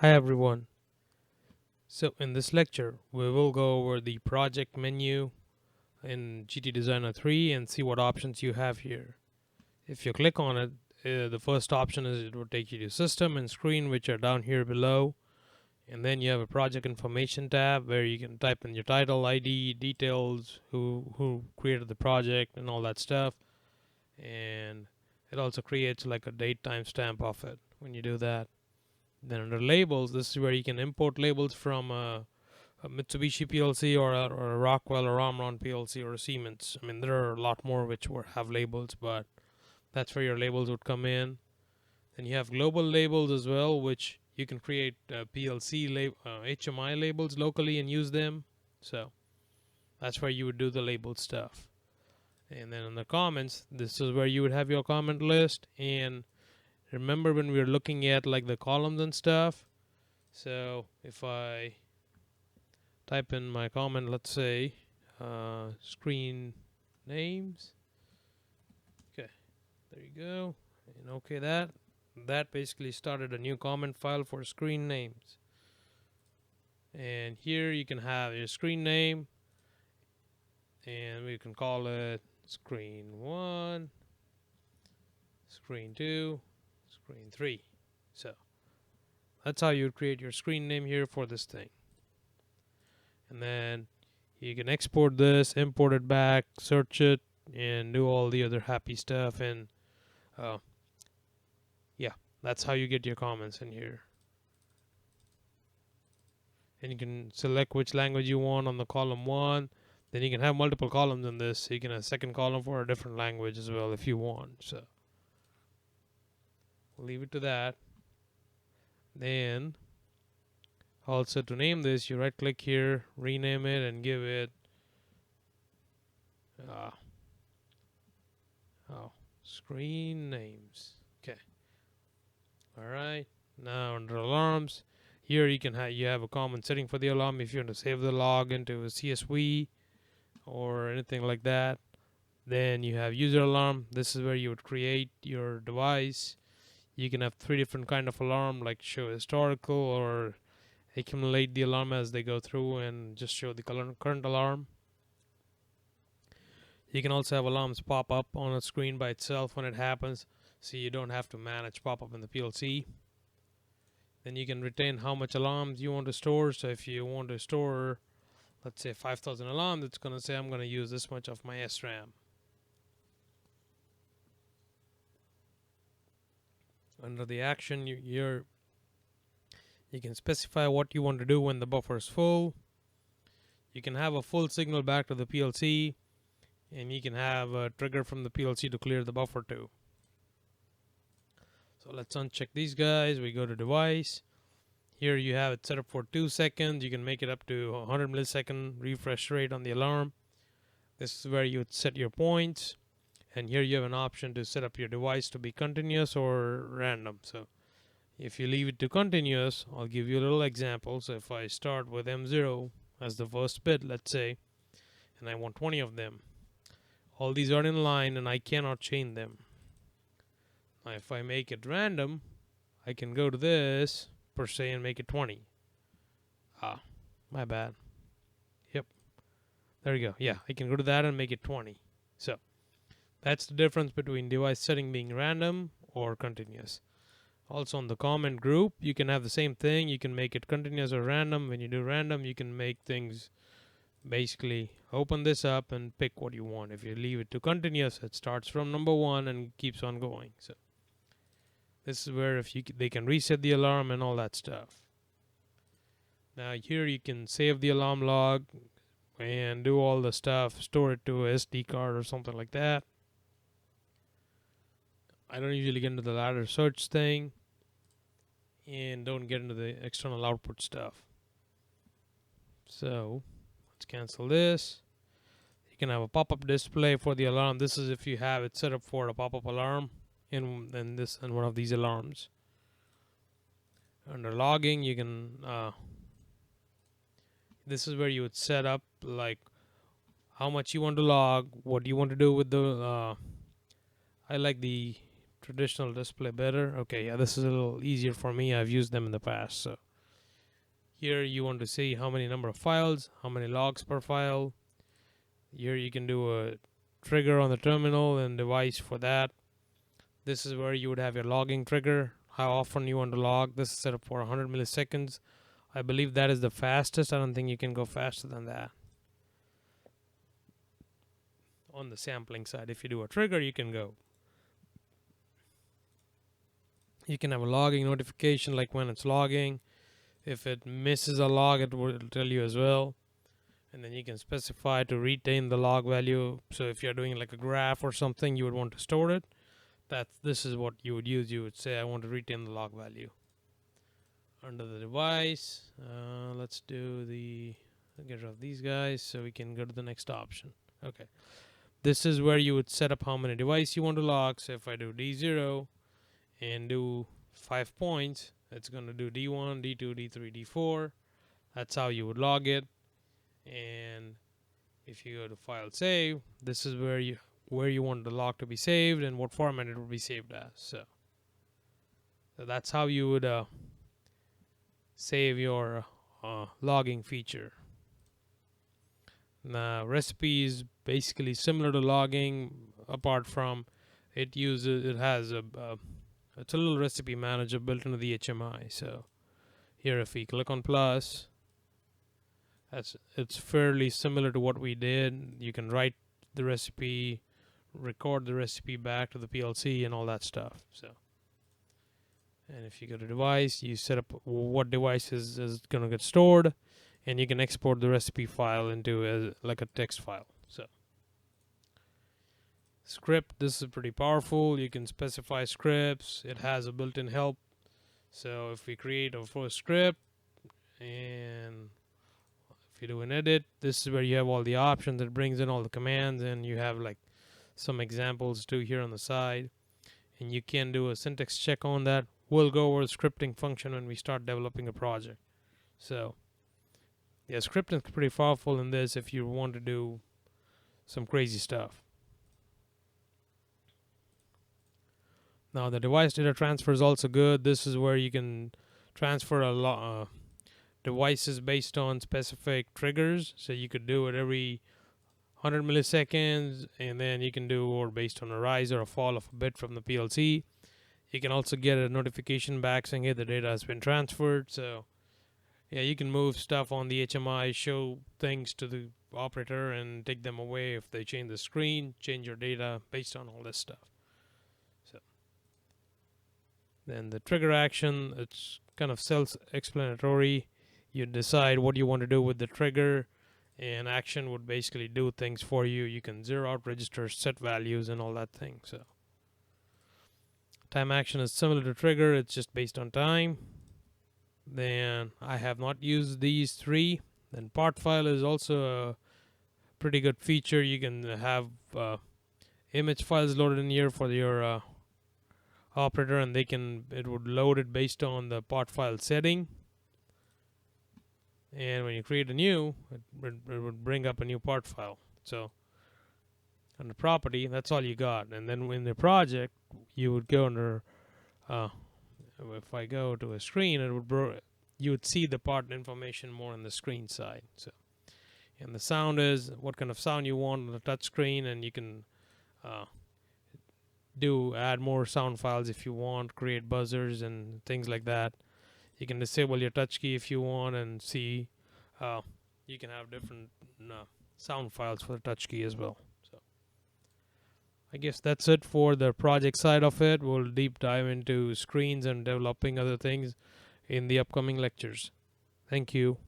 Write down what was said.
Hi everyone. So in this lecture, we will go over the project menu in GT Designer 3 and see what options you have here. If you click on it, the first option is it will take you to system and screen, which are down here below. And then you have a project information tab where you can type in your title, ID, details, who created the project and all that stuff. And it also creates like a date timestamp of it when you do that. Then under labels, this is where you can import labels from a Mitsubishi PLC or a Rockwell or Omron PLC or a Siemens. I mean, there are a lot more which have labels, but that's where your labels would come in. Then you have global labels as well, which you can create HMI labels locally and use them. So that's where you would do the label stuff. And then in the comments, this is where you would have your comment list. And remember when we were looking at like the columns and stuff. So if I type in my comment, let's say screen names. Okay, there you go. And okay, that basically started a new comment file for screen names. And here you can have your screen name, and we can call it screen 1, screen 2, screen 3. So that's how you would create your screen name here for this thing. And then you can export this, import it back, search it, and do all the other happy stuff. And yeah, that's how you get your comments in here. And you can select which language you want on the column 1. Then you can have multiple columns in this. So you can have a second column for a different language as well if you want. So we'll leave it to that. Then also to name this, you right click here, rename it, and give it screen names. Okay. All right. Now under alarms, here you can have a common setting for the alarm if you want to save the log into a CSV or anything like that. Then you have user alarm. This is where you would create your device. You can have 3 different kind of alarm, like show historical or accumulate the alarm as they go through and just show the current alarm. You can also have alarms pop up on a screen by itself when it happens, so you don't have to manage pop up in the PLC. Then you can retain how much alarms you want to store. So if you want to store, let's say 5,000 alarms, it's going to say I'm going to use this much of my SRAM. Under the action, you can specify what you want to do when the buffer is full. You can have a full signal back to the PLC, and you can have a trigger from the PLC to clear the buffer too. So let's uncheck these guys. We go to device. Here you have it set up for 2 seconds. You can make it up to 100 millisecond refresh rate on the alarm. This is where you would set your points. And here you have an option to set up your device to be continuous or random. So if you leave it to continuous, I'll give you a little example. So if I start with M0 as the first bit, let's say, and I want 20 of them, all these are in line and I cannot change them. Now if I make it random, I can go to this per se and make it 20. My bad. Yep, there you go. Yeah, I can go to that and make it 20. So that's the difference between device setting being random or continuous. Also on the comment group, you can have the same thing. You can make it continuous or random. When you do random, you can make things basically open this up and pick what you want. If you leave it to continuous, it starts from number 1 and keeps on going. So this is where they can reset the alarm and all that stuff. Now here you can save the alarm log and do all the stuff, store it to a SD card or something like that. I don't usually get into the ladder search thing and don't get into the external output stuff. So let's cancel this. You can have a pop-up display for the alarm. This is if you have it set up for a pop-up alarm in one of these alarms. Under logging, you can this is where you would set up like how much you want to log, what you want to do with the I like the traditional display better. Okay, yeah, this is a little easier for me. I've used them in the past. So Here you want to see how many number of files, how many logs per file. Here you can do a trigger on the terminal and device for that. This is where you would have your logging trigger, how often you want to log. This is set up for 100 milliseconds. I believe that is the fastest. I don't think you can go faster than that. On the sampling side, if you do a trigger, you can go. You can have a logging notification, like when it's logging. If it misses a log, it will tell you as well. And then you can specify to retain the log value. So if you're doing like a graph or something, you would want to store it. This is what you would use. You would say, I want to retain the log value. Under the device, let's do get rid of these guys so we can go to the next option. Okay. This is where you would set up how many devices you want to log. So if I do D0 and do 5 points, it's going to do D1, D2, D3, D4. That's how you would log it. And if you go to file save, this is where you want the log to be saved and what format it will be saved as. So that's how you would save your logging feature. Now, recipe is basically similar to logging, apart from it has it's a little recipe manager built into the HMI. So here, if we click on plus, it's fairly similar to what we did. You can write the recipe, record the recipe back to the PLC, and all that stuff. So. And if you go to device, you set up what device is going to get stored, and you can export the recipe file into like a text file. So script, this is pretty powerful. You can specify scripts. It has a built-in help. So if we create a first script, and if you do an edit, this is where you have all the options. It brings in all the commands, and you have like some examples too here on the side. And you can do a syntax check on that. We'll go over the scripting function when we start developing a project. So, yeah, scripting is pretty powerful in this if you want to do some crazy stuff. Now, the device data transfer is also good. This is where you can transfer a lot devices based on specific triggers. So you could do it every 100 milliseconds, and then you can do or based on a rise or a fall of a bit from the PLC. You can also get a notification back saying, hey, the data has been transferred. So, yeah, you can move stuff on the HMI, show things to the operator, and take them away if they change the screen, change your data based on all this stuff. So, then the trigger action, it's kind of self-explanatory. You decide what you want to do with the trigger, and action would basically do things for you. You can zero out registers, set values, and all that thing. So. Time action is similar to trigger, it's just based on time. Then I have not used these three. Then part file is also a pretty good feature. You can have image files loaded in here for your operator, and it would load it based on the part file setting. And when you create a new, it would bring up a new part file. So under property, that's all you got. And then in the project, you would go under, if I go to a screen, you would see the part information more on the screen side. So, and the sound is what kind of sound you want on the touch screen, and you can add more sound files if you want, create buzzers and things like that. You can disable your touch key if you want, and see you can have different sound files for the touch key as well. I guess that's it for the project side of it. We'll deep dive into screens and developing other things in the upcoming lectures. Thank you.